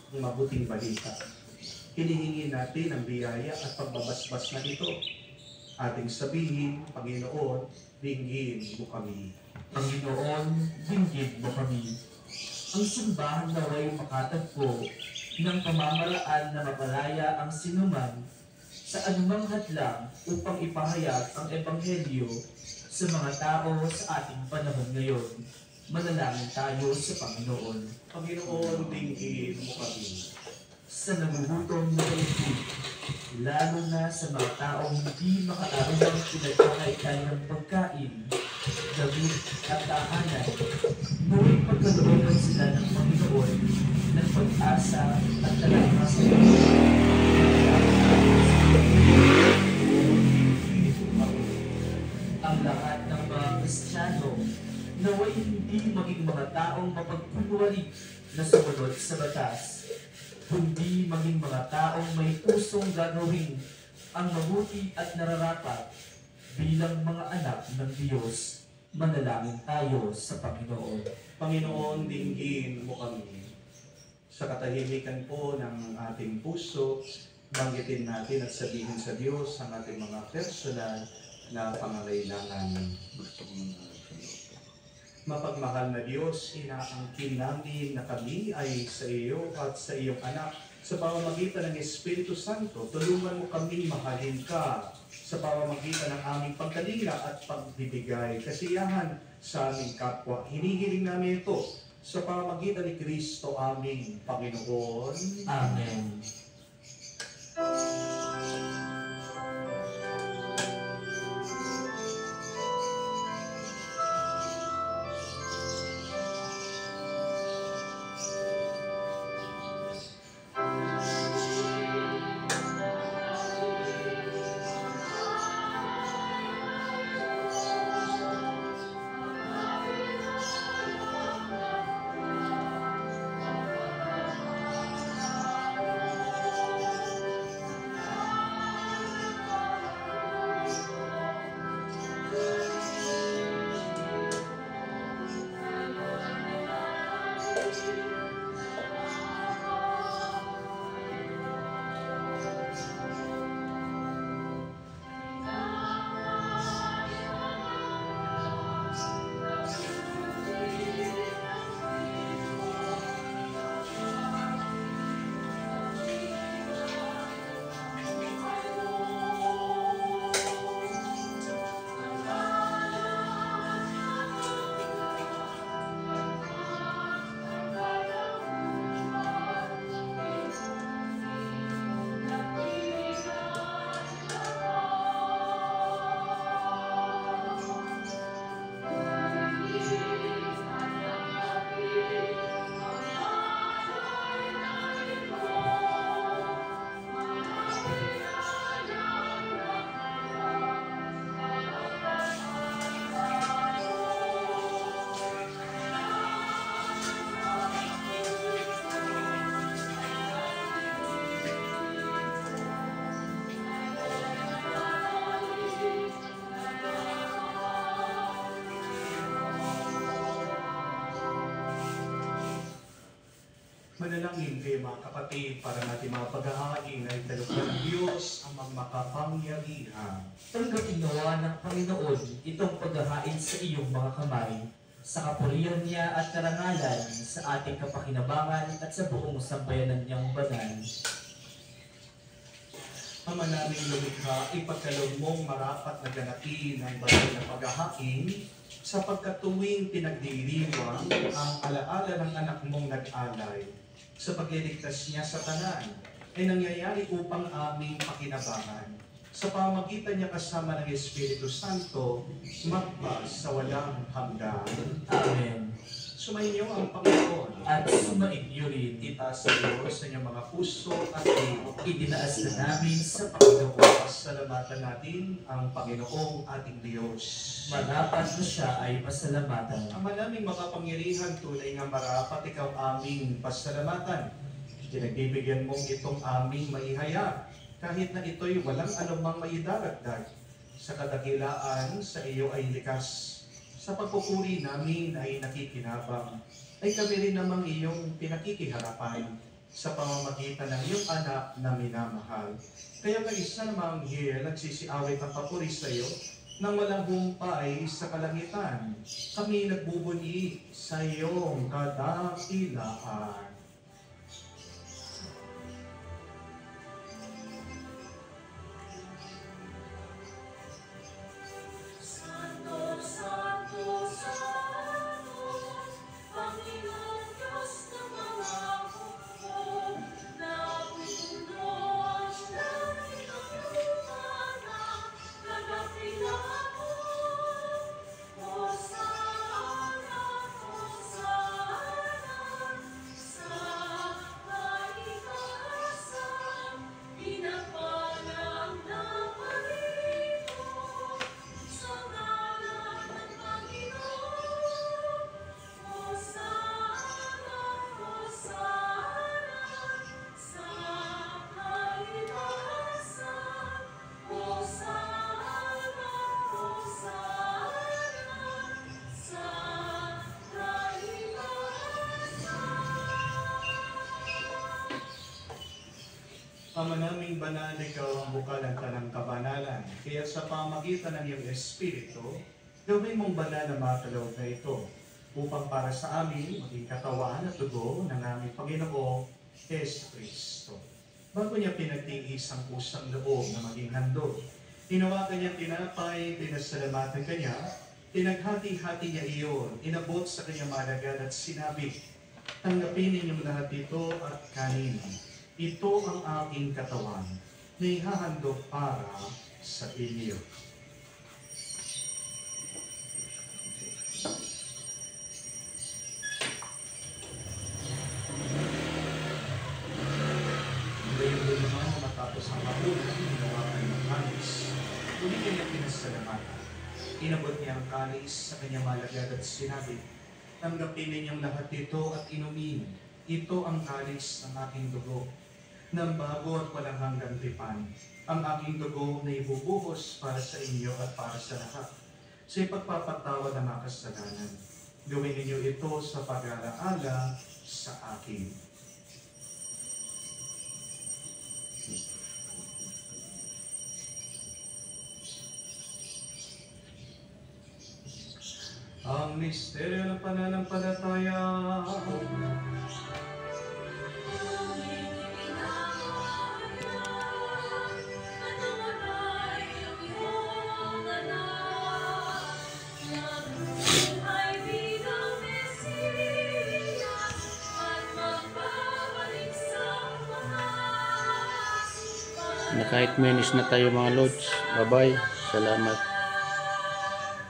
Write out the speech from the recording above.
ang mabuting balita. Hinihingi natin ang biyaya at pagbabasbas na ito. Ating sabihin, Panginoon, dinggin mo kami. Panginoon, dinggin mo kami. Ang simbahan naway makatagpo ng pamamaraan na mapalaya ang sinuman sa anumang hadlang upang ipahayag ang Ebanghelyo sa mga tao sa ating panahon ngayon. Manalangin tayo sa Panginoon. Panginoon, dinggin mo kami. Sa nagugutom na daigdig, lalo na sa mga taong hindi makaaramang pinagkakaitan ng pagkain, damit at tahanan, naway pagkalooban sila ng Panginoon ng pag-asa at talakas ang lahat ng mga Kristiyano naway hindi maging mga taong mapagkunwari na sumunod sa batas, kundi maging mga taong may pusong gagawin ang mabuti at nararapat bilang mga anak ng Diyos. Manalangin tayo sa Panginoon. Panginoon, dinggin mo kami. Sa katahimikan po ng ating puso, banggitin natin at sabihin sa Diyos ang ating mga personal na pangangailangan. Mapagmahal na Diyos, inaangkin namin na kami ay sa iyo at sa iyong anak. Sa pamamagitan ng Espiritu Santo, tulungan mo kami mahalin ka sa pamamagitan ng aming pagkalinga at pagbibigay kasiyahan sa aming kapwa. Hinihiling namin ito sa pamamagitan ni Kristo aming Panginoon. Amen. Manalangin kayo mga kapatid para natin mga paghahain ay dalawang ng Diyos ang makapangyarihan. Tanggapin nawa ng Panginoon itong paghahain sa iyong mga kamay, sa kapurihan niya at karangalan, sa ating kapakinabangan at sa buong sambayanan niyang banal. Ama naming lumikha, ipagkaloob mong marapat na ganapin ang banal na paghahain sapagkat tuwing pinagdiriwang ang alaala ng anak mong nag-alay sa pagliligtas niya sa tanan ay nangyayari upang aming pakinabangan. Sa pamagitan niya kasama ng Espiritu Santo, magpas sa walang hanggan. Amen. Sumainyo ang Panginoon At sumainyo rin, itaas sa Diyos sa inyong mga puso at idinaas na namin sa Panginoon. pasalamatan natin ang Panginoong ating Diyos. Marapat na siya ay pasalamatan. Ama naming makapangyarihan, tunay nga marapat ikaw aming pasalamatan. Pinagbibigyan mong itong aming maihaya, kahit na ito'y walang anumang maidaragdag. Sa kadakilaan, sa iyo ay likas. Sa pagpupuri namin ay nakikinabang, ay kami rin namang iyong pinakikiharapan. sa pamamagitan ng iyong anak na minamahal. Kaya kaisa namang anghel nagsisiawit ang papuri sa iyo nang walang humpay sa kalangitan. Kami nagbubuni sa iyong kadakilaan. Ama naming banal, ikaw ang bukal ng tanang kabanalan. Kaya sa pamagitan ng iyong Espiritu, gawin mong banal na mga kaloob na ito, upang para sa amin maging katawan at dugo ng aming Panginoong Yesu Kristo. Bago niya pinagtiis ang pusang loob na maging handog, hinawakan niya tinapay, pinasalamatan kanya, pinaghati-hati niya iyon, inabot sa kanyang malagad at sinabi, tanggapin ninyong lahat ito at kanin. Ito ang aking katawan na ihahandog para sa inyo. Ngayon doon naman na matapos ang hapunan, hinawakan ng kalis. Muli kanya pinasalamatan. Inabot niya ang kalis sa kanyang malagad at sinabi, tanggapin ninyong lahat ito at inumin. Ito ang kalis ng aking dugo, ng bago at walang hanggang tipan, ang aking dugo na ibubuhos para sa inyo at para sa lahat, sa ipagpapatawad ng mga kasalanan. Gawin ninyo ito sa pag-alaala sa akin. Ang misteryo ng pananampalataya. Na kahit minus na tayo mga Lods. Bye-bye. Salamat.